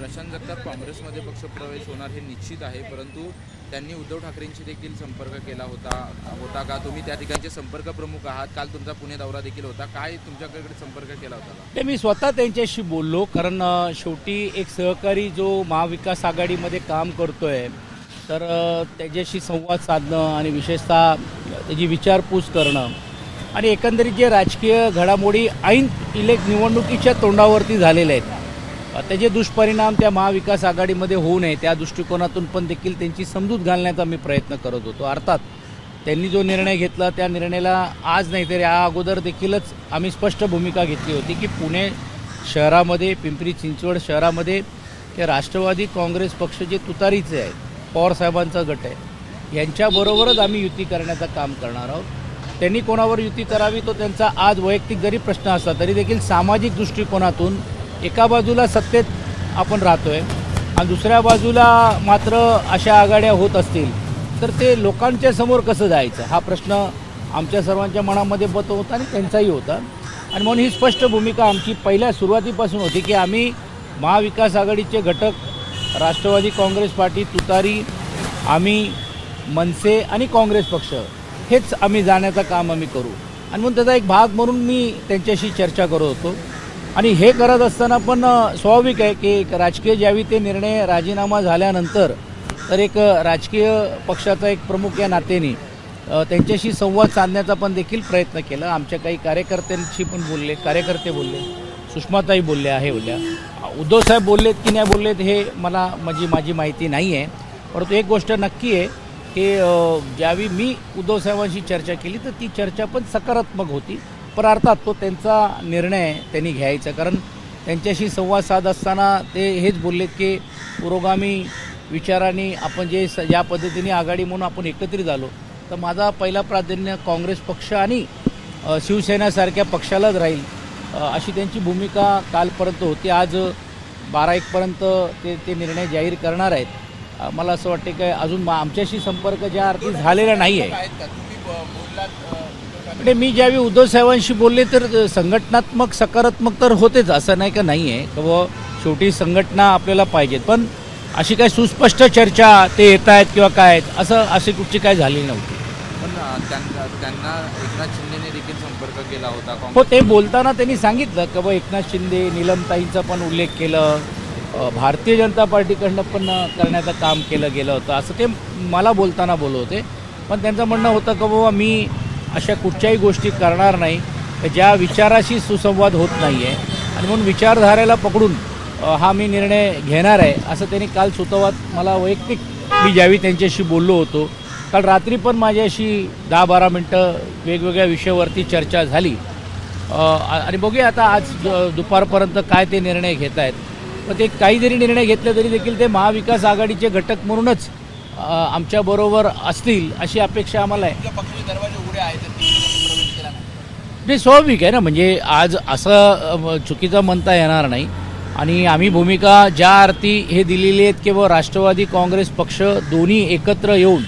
प्रशांत जगताप काँग्रेसमध्ये पक्षप्रवेश होणार हे निश्चित आहे, परंतु त्यांनी उद्धव ठाकरेंशी देखील संपर्क केला होता का? तुम्ही त्या ठिकाणचे संपर्क प्रमुख आहात, काल तुमचा पुणे दौरा देखील होता, काय तुमच्याकडे संपर्क केला होता का? ते मी स्वतः त्यांच्याशी बोललो, कारण शेवटी एक सहकारी जो महाविकास आघाडीमध्ये काम करतोय तर त्याच्याशी संवाद साधणं आणि विशेषतः त्याची विचारपूस करणं आणि एकंदरीत जे राजकीय घडामोडी ऐन निवडणुकीच्या तोंडावरती झालेल्या आहेत त्याचे दुष्परिणाम त्या महाविकास आघाडीमध्ये होऊ नये त्या दृष्टिकोनातून पण देखील त्यांची समजूत घालण्याचा मी प्रयत्न करत होतो. अर्थात त्यांनी जो निर्णय घेतला त्या निर्णयाला आज नाही तर या अगोदर देखीलच आम्ही स्पष्ट भूमिका घेतली होती की पुणे शहरामध्ये, पिंपरी चिंचवड शहरामध्ये हे राष्ट्रवादी काँग्रेस पक्ष जे तुतारीचे आहेत, पवारसाहेबांचा गट आहे, यांच्याबरोबरच आम्ही युती करण्याचं काम करणार आहोत. त्यांनी कोणावर युती करावी तो त्यांचा आज वैयक्तिक जरी प्रश्न असला तरी देखील सामाजिक दृष्टिकोनातून एका बाजूला सत्तेत आपण राहतोय आणि दुसऱ्या बाजूला मात्र अशा आघाड्या होत असतील तर ते लोकांच्या समोर कसं जायचं हा प्रश्न आमच्या सर्वांच्या मनामध्ये बत होता आणि त्यांचाही होता. आणि म्हणून ही स्पष्ट भूमिका आमची पहिल्या सुरुवातीपासून होती की आम्ही महाविकास आघाडीचे घटक राष्ट्रवादी काँग्रेस पार्टी, तुतारी, आम्ही मनसे आणि काँग्रेस पक्ष हेच आम्ही जाण्याचं काम आम्ही करू. आणि म्हणून त्याचा एक भाग म्हणून मी त्यांच्याशी चर्चा करत होतो. आणि हे करत असताना पण स्वाभाविक आहे की एक राजकीय ज्यावेळी ते निर्णय राजीनामा झाल्यानंतर तर एक राजकीय पक्षाचा एक प्रमुख या नात्याने त्यांच्याशी संवाद साधण्याचा पण देखील प्रयत्न केला. आमच्या काही कार्यकर्त्यांशी पण बोलले, कार्यकर्ते बोलले, सुषमाताई बोलल्या आहे बोलल्या, उद्धवसाहेब बोललेत की नाही बोललेत हे मला माझी माहिती नाही आहे. परंतु एक गोष्ट नक्की आहे की ज्यावेळी मी उद्धवसाहेबांशी चर्चा केली तर ती चर्चा पण सकारात्मक होती. पण अर्थात तो त्यांचा निर्णय त्यांनी घ्यायचा, कारण त्यांच्याशी संवाद साध असताना ते हेच बोललेत की पुरोगामी विचारांनी आपण ज्या पद्धतीने आघाडी म्हणून आपण एकत्रित झालो तर माझा पहिला प्राधान्य काँग्रेस पक्ष आणि शिवसेनेसारख्या पक्षालाच राहील अशी त्यांची भूमिका कालपर्यंत होती. आज 12-1 पर्यंत ते निर्णय जाहीर करणार आहेत. मला असं वाटते की अजून आमच्याशी संपर्क ज्या अर्थी झालेला नाही आहे. म्हणजे मी ज्यावेळी उद्धव साहेबांशी बोलले तर संघटनात्मक सकारात्मक तर होतेच, असं नाही का नाही आहे किंवा शेवटी संघटना आपल्याला पाहिजेत, पण अशी काही सुस्पष्ट चर्चा ते येत आहेत किंवा काय अशी कुठची काय झाली नव्हती. पण त्यांना एकनाथ शिंदेने देखील संपर्क केला होता. हो, ते बोलताना त्यांनी सांगितलं की बाबा एकनाथ शिंदे, नीलमताईंचा पण उल्लेख केलं, भारतीय जनता पार्टीकडनं पण करण्याचं काम केलं गेलं होतं असं ते मला बोलताना बोलत होते. पण त्यांचं म्हणणं होतं की बाबा मी अशा कुठच्याही गोष्टी करणार नाही ज्या विचाराशी सुसंवाद होत नाही आहे आणि म्हणून विचारधारेला पकडून हा मी निर्णय घेणार आहे असं त्यांनी काल सुतवात मला वैयक्तिक मी ज्यावेळी त्यांच्याशी बोललो होतो. काल रात्री पण माझ्याशी 10-12 मिनटं वेगवेगळ्या विषयावरती चर्चा झाली आणि बघूया आता आज दुपारपर्यंत काय ते निर्णय घेत आहेत. पण ते काही जरी निर्णय घेतले तरी देखील ते महाविकास आघाडीचे घटक म्हणूनच आमच्याबरोबर असतील अशी अपेक्षा आम्हाला आहे. दरवाजे उघडे आहेत प्रवेश केला ते स्वाभाविक आहे ना, म्हणजे आज असं चुकीचं म्हणता येणार नाही. आणि आम्ही भूमिका ज्या अर्थी हे दिलेली आहेत की राष्ट्रवादी काँग्रेस पक्ष दोन्ही एकत्र येऊन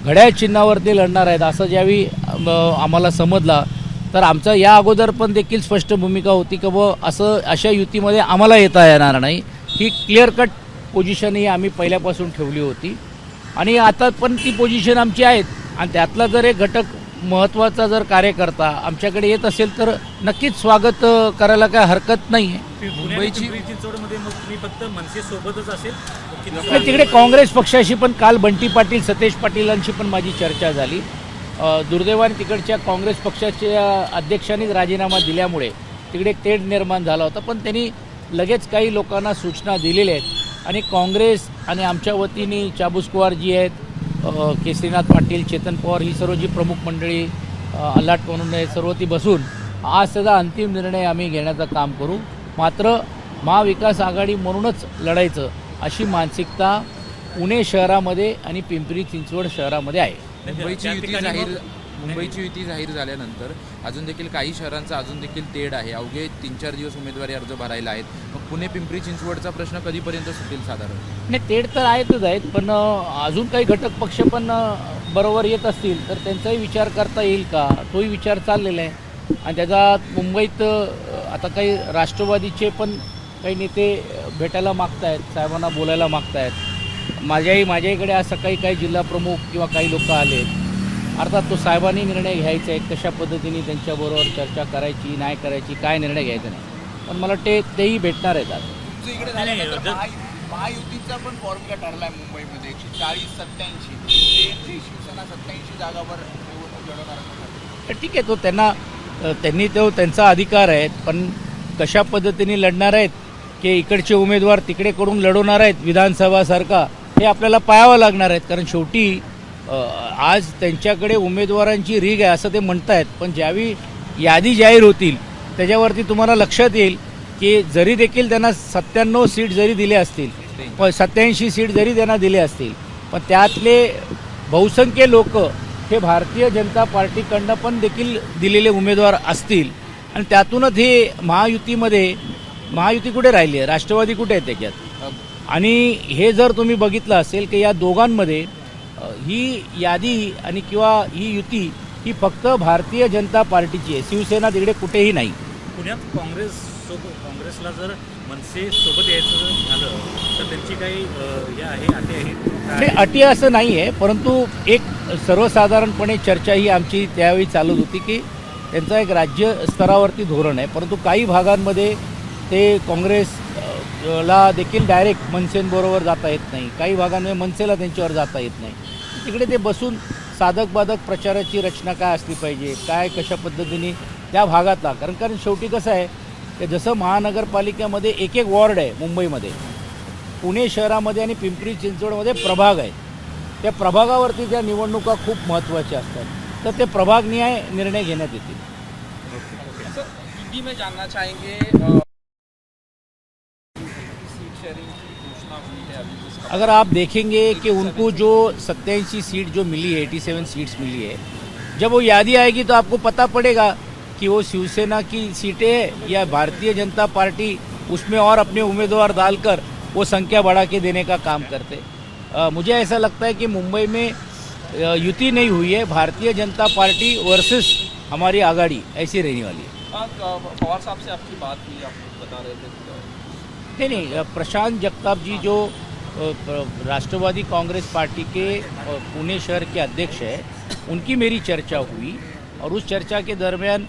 घड्याळ चिन्हावरती लढणार आहेत असं ज्यावेळी आम्हाला समजला तर आमचं या अगोदर पण देखील स्पष्ट भूमिका होती की अशा युतीमध्ये आम्हाला येता येणार नाही. ही क्लिअर कट पोझिशन ही आम्ही पहिल्यापासून ठेवली होती आणि आता पण ती पोझिशन आमची आहेत. आणि त्यातला जर एक घटक महत्त्वाचा जर कार्यकर्ता आमच्याकडे येत असेल तर नक्कीच स्वागत करायला काय हरकत नाही आहे. मुंबईची चिंचवडमध्ये मग तुम्ही फक्त मनसे सोबतच असेल तिकडे काँग्रेस पक्षाशी पण काल बंटी पाटील, सतेज पाटीलांशी पण माझी चर्चा झाली. दुर्दैवाने तिकडच्या काँग्रेस पक्षाच्या अध्यक्षांनीच राजीनामा दिल्यामुळे तिकडे एक तेढ निर्माण झाला होता. पण त्यांनी लगेच काही लोकांना सूचना दिलेल्या आहेत आणि काँग्रेस आणि आमच्या वतीने चाबुस्कुवार जी आहेत, केसरीनाथ पाटील, चेतन पवार ही सर्व जी प्रमुख मंडळी, अल्लाट म्हणून हे सर्व ती बसून आज त्याचा अंतिम निर्णय आम्ही घेण्याचं काम करू. मात्र महाविकास आघाडी म्हणूनच लढायचं अशी मानसिकता पुणे शहरामध्ये आणि पिंपरी चिंचवड शहरामध्ये आहे. मुंबईची युती जाहीर झाल्यानंतर अजून देखील काही शहरांचा अजून देखील तेढ आहे. अवघे 3-4 दिवस उमेदवारी अर्ज भरायला आहेत. मग पुणे पिंपरी चिंचवडचा प्रश्न कधीपर्यंत सुटेल साधारण? नाही, तेढ तर आहेतच आहेत, पण अजून काही घटक पक्ष पण बरोबर येत असतील तर त्यांचाही विचार करता येईल का तोही विचार चाललेला आहे. आणि त्याचा मुंबईत आता काही राष्ट्रवादीचे पण काही नेते भेटायला मागतायत, साहेबांना बोलायला मागतायत. माझ्याकडे आज सकाळी काही जिल्हाप्रमुख किंवा काही लोक आले. अर्थात तो साहेबांनी निर्णय घ्यायचा आहे, कशा पद्धतीने त्यांच्याबरोबर चर्चा करायची नाही करायची, काय निर्णय घ्यायचा नाही. पण मला वाटते तेही भेटणार आहेत आज. तुमचं इकडे नाही, झाल्यानंतर नाही, महायुतीचा पण फॉर्म्युला ठरला आहे मुंबईमध्ये 140-87 शिवसेना 87 जागावर निवडणूक लढवणार असं. तर ठीक आहे, त्यांनी त्यांचा अधिकार आहे. पण कशा पद्धतीने लढणार आहेत की इकडचे उमेदवार तिकडेकडून लढवणार आहेत विधानसभासारखा, हे आपल्याला पाहावं लागणार आहेत. कारण शेवटी आज त्यांच्याकडे उमेदवारांची रीग आहे असं ते म्हणतायत. पण ज्यावेळी यादी जाहीर होतील त्याच्यावरती तुम्हाला लक्षात येईल की जरी देखील त्यांना 97 सीट जरी दिले असतील, 87 सीट जरी त्यांना दिले असतील, पण त्यातले बहुसंख्य लोक हे भारतीय जनता पार्टीकडनं पण देखील दिलेले उमेदवार असतील. आणि त्यातूनच हे महायुती कुठे राहिली आहे, राष्ट्रवादी कुठे आहे त्याच्यात. आणि हे जर तुम्ही बघितलं असेल की या दोघांमध्ये ही यादी आणि किंवा ही युती ही फक्त भारतीय जनता पार्टीची आहे, शिवसेना तिकडे कुठेही नाही. पुण्यात काँग्रेसला जर मनसे सोबत यायचं झालं तर त्यांची काही हे आहे अटी आहे? नाही, अटी असं नाही आहे, परंतु एक सर्वसाधारणपणे चर्चा ही आमची त्यावेळी चालत होती की त्यांचा एक राज्य स्तरावरती धोरण आहे. परंतु काही भागांमध्ये ते काँग्रेसला देखील डायरेक्ट मनसेंबरोबर जाता येत नाही, काही भागांमध्ये मनसेला त्यांच्यावर जाता येत नाही. तिकडे ते बसून साधक बाधक प्रचाराची रचना काय असली पाहिजे, काय कशा पद्धतीने त्या भागातला. कारण शेवटी कसं आहे की जसं महानगरपालिकेमध्ये एक वॉर्ड आहे मुंबईमध्ये, पुणे शहरामध्ये आणि पिंपरी चिंचवडमध्ये प्रभाग आहेत. त्या प्रभागावरती ज्या निवडणुका खूप महत्त्वाच्या असतात तर ते प्रभागनिहाय निर्णय घेण्यात येतील. हिंदी में जानना चाहेंगे सीट शेयरिंग की घोषणा हुई है अभी जिसका अगर आप देखेंगे कि उनको जो 87 सीट जो मिली है, 87 सीट्स मिली है, जब वो यादी आएगी तो आपको पता पड़ेगा कि वो शिवसेना की सीटें है या भारतीय जनता पार्टी उसमें और अपने उम्मीदवार डालकर वो संख्या बढ़ा के देने का काम करते. मुझे ऐसा लगता है कि मुंबई में युति नहीं हुई है, भारतीय जनता पार्टी वर्सेस हमारी आघाड़ी ऐसी रहने वाली है. पवार साहब से आपकी बात हुई, आप बता रहे थे नहीं, प्रशांत जगताप जी जो राष्ट्रवादी कांग्रेस पार्टी के पुणे शहर के अध्यक्ष है, उनकी मेरी चर्चा हुई और उस चर्चा के दरमियान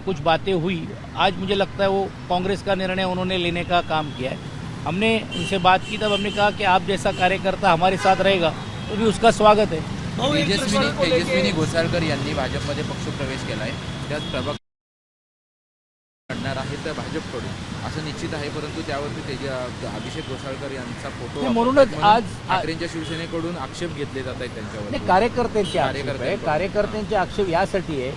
कुछ बातें हुई. आज मुझे लगता है वो कांग्रेस का निर्णय उन्होंने लेने का काम किया है. हमने उनसे बात की, तब हमने कहा कि आप जैसा कार्यकर्ता हमारे साथ रहेगा तो भी उसका स्वागत है. तेजस्विनी घोसाळकर यांनी भाजपमध्ये पक्षप्रवेश केला आहे. त्यात प्रभाग लढणार आहे तर भाजपकडून असं निश्चित आहे. परंतु त्यावरती अभिषेक घोसाळकर यांचा फोटो म्हणूनच आज ठाकरेंच्या शिवसेनेकडून आक्षेप घेतले जात आहेत त्यांच्यावर. कार्यकर्त्यांचे आक्षेप यासाठी आहे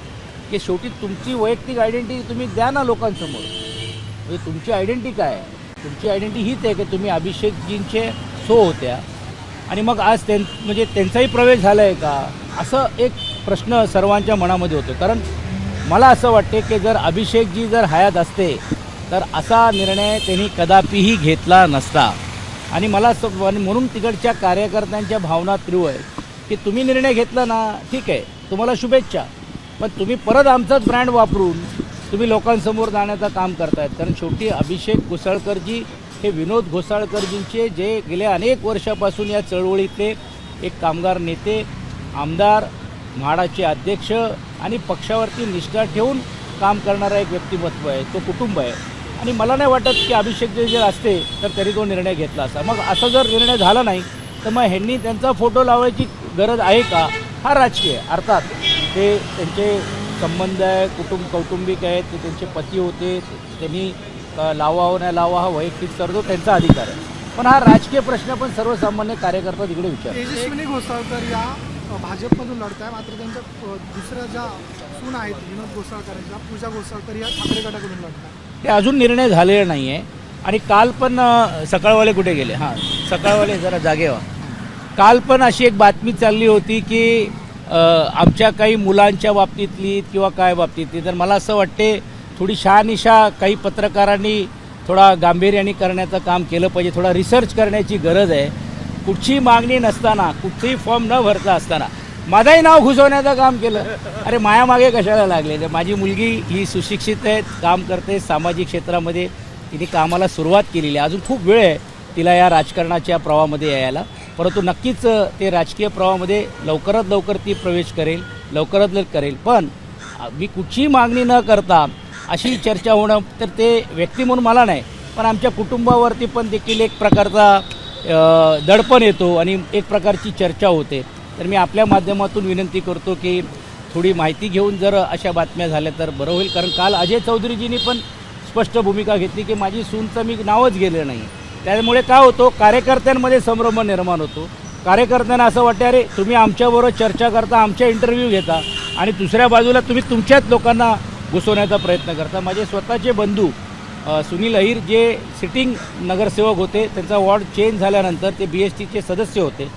की शेवटी तुमची वैयक्तिक आयडेंटिटी तुम्ही द्या ना लोकांसमोर. म्हणजे तुमची आयडेंटिटी काय आहे? तुमची आयडेंटिटी हीच आहे की तुम्ही अभिषेकजींचे सो होत्या आणि मग आज म्हणजे त्यांचाही प्रवेश झाला आहे का, असं एक प्रश्न सर्वांच्या मनामध्ये होतो. कारण मला असं वाटते की जर अभिषेकजी जर हयात असते तर असा निर्णय त्यांनी कदापिही घेतला नसता. आणि मला असं म्हणून तिकडच्या कार्यकर्त्यांच्या भावना तीव्र आहेत की तुम्ही निर्णय घेतला ना, ठीक आहे, तुम्हाला शुभेच्छा, पण तुम्ही परत आमचाच ब्रँड वापरून तुम्ही लोकांसमोर जाण्याचं काम करतायत. कारण शेवटी अभिषेक घोसाळकरजी हे विनोद घोसाळकरजींचे जे गेल्या अनेक वर्षापासून या चळवळीतले एक कामगार नेते, आमदार, म्हाडाचे अध्यक्ष आणि पक्षावरती निष्ठा ठेवून काम करणारा एक व्यक्तिमत्व आहे, तो कुटुंब आहे. आणि मला नाही वाटत की अभिषेक जर असते तर तरी तो निर्णय घेतला असता. मग असा जर निर्णय झाला नाही तर मग ह्यांनी त्यांचा फोटो लावायची गरज आहे का? हा राजकीय आहे. अर्थात ते त्यांचे संबंध आहे, कौटुंबिक आहेत, ते त्यांचे पती होते, त्यांनी लावावं नाही लावा हा वैयक्तिक सर्व त्यांचा अधिकार आहे. पण हा राजकीय प्रश्न पण सर्वसामान्य कार्यकर्ता तिकडे विचार. तेजस्विनी घोसाळकर या भाजपमधून लढत आहे, मात्र त्यांच्या दुसऱ्या ज्या सून आहेत विनोद घोसाळकरांच्या, पूजा घोसाळकर या ठाकरे गटाकडून लढत आहे. ते अजून निर्णय झालेला नाही आहे. आणि काल पण सकाळवाले कुठे गेले, हां सकाळवाले जरा जागे व्हा. काल पण अशी एक बातमी चालली होती की आमच्या काही मुलांच्या बाबतीतली किंवा काय बाबतीतली. तर मला असं वाटते थोडी शहानिशा काही पत्रकारांनी थोडा गांभीर्याने करण्याचं काम केलं पाहिजे. थोडा रिसर्च करण्याची गरज आहे. कुठची मागणी नसताना, कुठचंही फॉर्म न भरता असताना माझंही नाव घुसवण्याचं काम केलं. अरे मायामागे कशाला लागले? माझी मुलगी ही सुशिक्षित आहे, काम करते, सामाजिक क्षेत्रामध्ये तिने कामाला सुरुवात केलेली आहे. अजून खूप वेळ आहे तिला या राजकारणाच्या प्रवाहामध्ये यायला, परंतु नक्कीच ते राजकीय प्रवाहामध्ये लवकरात लवकर ती प्रवेश करेल, लवकरात लवकर करेल. पण मी कुठचीही मागणी न करता अशी चर्चा होणं तर ते व्यक्ती म्हणून मला नाही, पण आमच्या कुटुंबावरती पण देखील एक प्रकारचा दडपण येतो आणि एक प्रकारची चर्चा होते. तर मी आपल्या माध्यमातून विनंती करतो की थोडी माहिती घेऊन जर अशा बातम्या झाल्या तर बरं होईल. कारण काल अजय चौधरीजींनी पण स्पष्ट भूमिका घेतली की माझी सूनचं मी नावच गेलं नाही. त्यामुळे काय होतो, कार्यकर्त्यांमध्ये संभ्रम निर्माण होतो. कार्यकर्त्यांना असं वाटतं अरे तुम्ही आमच्याबरोबर चर्चा करता, आमच्या इंटरव्ह्यू घेता आणि दुसऱ्या बाजूला तुम्ही तुमच्याच लोकांना घुसवण्याचा प्रयत्न करता. माझे स्वतःचे बंधू सुनील अहिर जे सिटिंग नगरसेवक होते, त्यांचा वॉर्ड चेंज झाल्यानंतर ते BSTचे सदस्य होते,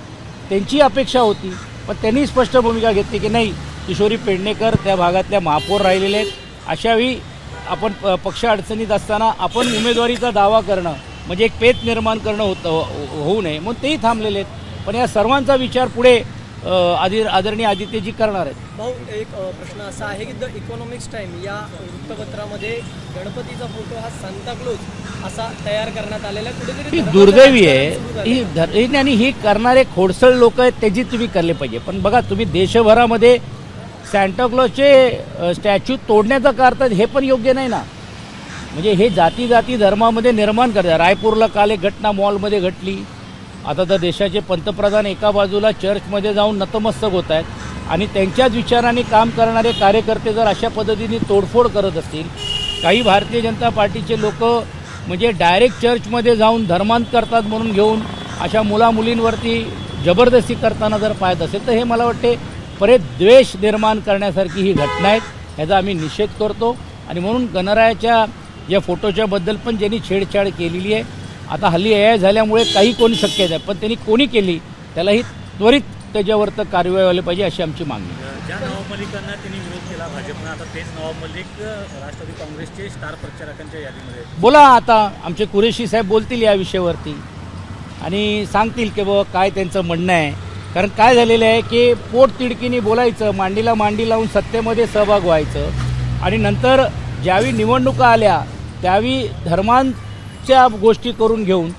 त्यांची अपेक्षा होती, पण त्यांनी स्पष्ट भूमिका घेतली की नाही, किशोरी पेडणेकर त्या भागातल्या महापौर राहिलेले आहेत, अशावेळी आपण पक्ष अडचणीत असताना आपण उमेदवारीचा दावा करणं म्हणजे एक पेच निर्माण करणं होऊ नये, म्हणून तेही थांबलेले आहेत. पण या सर्वांचा विचार पुढे आदरणीय आदित्यजी करणार आहेत. भाऊ, एक प्रश्न असा आहे की द इकॉनॉमिक्स टाइम या वृत्तपत्रामध्ये गणपतीचा फोटो हा सांताक्लॉज असा तयार करण्यात आलेला आहे. कुठेतरी ही दुर्दैवी आहे ही आणि ही करणारे खोडसळ लोक आहेत, त्याची तुम्ही करले पाहिजे. पण बघा, तुम्ही देशभरामध्ये सांताक्लॉजचे स्टॅच्यू तोडण्याचं करतात, हे पण योग्य नाही ना. म्हणजे हे जाती धर्मामध्ये निर्माण करतात. रायपूरला काल एक घटना मॉलमध्ये घडली. आता तर देशाचे पंतप्रधान एका बाजूला चर्चमध्ये जाऊन नतमस्तक होत आहेत आणि त्यांच्याच विचाराने काम करणारे कार्यकर्ते जर अशा पद्धतीने तोडफोड करत असतील, काही भारतीय जनता पार्टीचे लोक म्हणजे डायरेक्ट चर्चमध्ये जाऊन धर्मांत करतात म्हणून घेऊन अशा मुलामुलींवरती जबरदस्ती करताना जर पाहत असेल तर हे मला वाटते परत द्वेष निर्माण करण्यासारखी ही घटना आहेत. ह्याचा आम्ही निषेध करतो आणि म्हणून गणरायाच्या या फोटोच्याबद्दल पण ज्यांनी छेडछाड केलेली आहे, आता हल्ली AI झाल्यामुळे काही कोणी शक्य नाही, पण त्यांनी कोणी केली त्यालाही त्वरित त्याच्यावर तर कारवाई व्हायला पाहिजे अशी आमची मागणी. ज्या नवाब मलिकांना त्यांनी विरोध केला भाजपनं, आता तेच नवाब मलिक राष्ट्रवादी काँग्रेसचे स्टार प्रचारकांच्या यादीमध्ये. बोला, आता आमचे कुरेशी साहेब बोलतील या विषयावरती आणि सांगतील की बाबा काय त्यांचं म्हणणं आहे. कारण काय झालेलं आहे की पोट तिडकीने बोलायचं, मांडीला मांडी लावून सत्तेमध्ये सहभाग व्हायचं आणि नंतर ज्यावेळी निवडणुका आल्या त्यावेळी धर्मांच्या गोष्टी करून घेऊन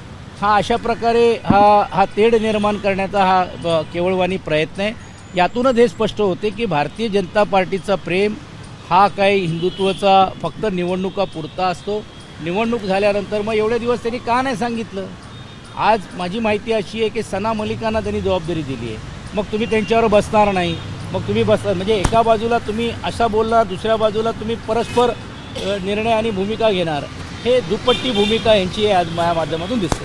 हा अशा प्रकारे हा तेढ निर्माण करण्याचा हा केवळवाणी प्रयत्न आहे. यातूनच हे स्पष्ट होते की भारतीय जनता पार्टीचा प्रेम हा काही हिंदुत्वाचा फक्त निवडणुका पुरता असतो. निवडणूक झाल्यानंतर मग एवढे दिवस त्यांनी का नाही सांगितलं. आज माझी माहिती अशी आहे की सना मलिकांना त्यांनी जबाबदारी दिली आहे. मग तुम्ही त्यांच्यावर बसणार नाही, मग तुम्ही म्हणजे एका बाजूला तुम्ही असा बोलणार, दुसऱ्या बाजूला तुम्ही परस्पर निर्णय आणि भूमिका घेणार. हे दुपट्टी भूमिका यांची आज माझ्या माध्यमातून दिसते.